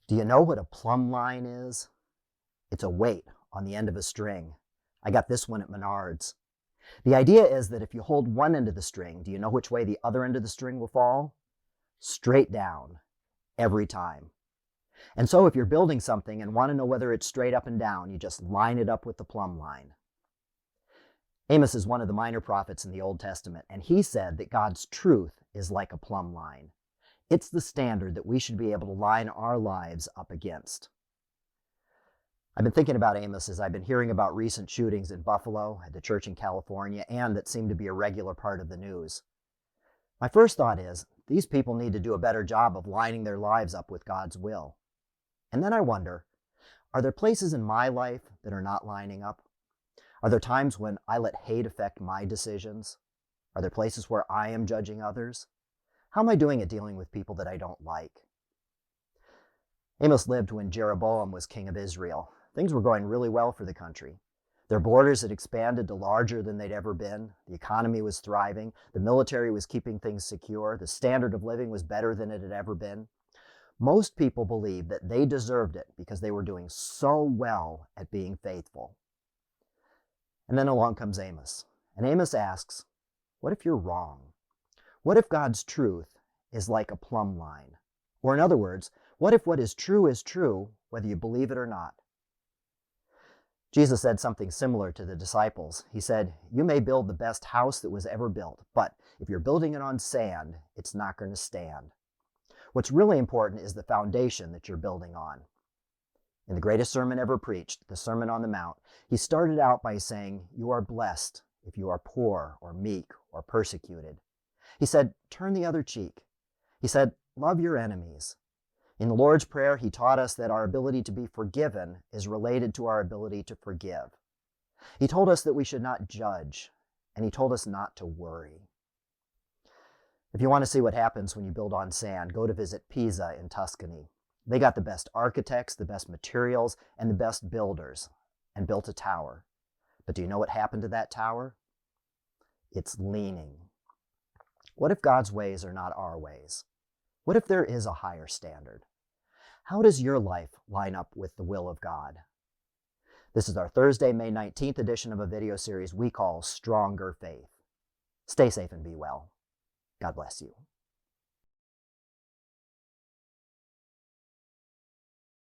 Do you know what a plumb line is? It's a weight on the end of a string. I got this one at Menards. The idea is that if you hold one end of the string, do you know which way the other end of the string will fall? Straight down, every time. And so if you're building something and want to know whether it's straight up and down, you just line it up with the plumb line. Amos is one of the minor prophets in the Old Testament, and he said that God's truth is like a plumb line. It's the standard that we should be able to line our lives up against. I've been thinking about Amos as I've been hearing about recent shootings in Buffalo, at the church in California, and that seem to be a regular part of the news. My first thought is, these people need to do a better job of lining their lives up with God's will. And then I wonder, are there places in my life that are not lining up? Are there times when I let hate affect my decisions? Are there places where I am judging others? How am I doing at dealing with people that I don't like? Amos lived when Jeroboam was king of Israel. Things were going really well for the country. Their borders had expanded to larger than they'd ever been. The economy was thriving. The military was keeping things secure. The standard of living was better than it had ever been. Most people believed that they deserved it because they were doing so well at being faithful. And then along comes Amos. And Amos asks, what if you're wrong? What if God's truth is like a plumb line? Or in other words, what if what is true, whether you believe it or not? Jesus said something similar to the disciples. He said, you may build the best house that was ever built, but if you're building it on sand, it's not going to stand. What's really important is the foundation that you're building on. In the greatest sermon ever preached, the Sermon on the Mount, he started out by saying, you are blessed if you are poor or meek or persecuted. He said, turn the other cheek. He said, love your enemies. In the Lord's Prayer, he taught us that our ability to be forgiven is related to our ability to forgive. He told us that we should not judge, and he told us not to worry. If you want to see what happens when you build on sand, go to visit Pisa in Tuscany. They got the best architects, the best materials, and the best builders, and built a tower. But do you know what happened to that tower? It's leaning. What if God's ways are not our ways? What if there is a higher standard? How does your life line up with the will of God? This is our Thursday, May 19th edition of a video series we call Stronger Faith. Stay safe and be well. God bless you.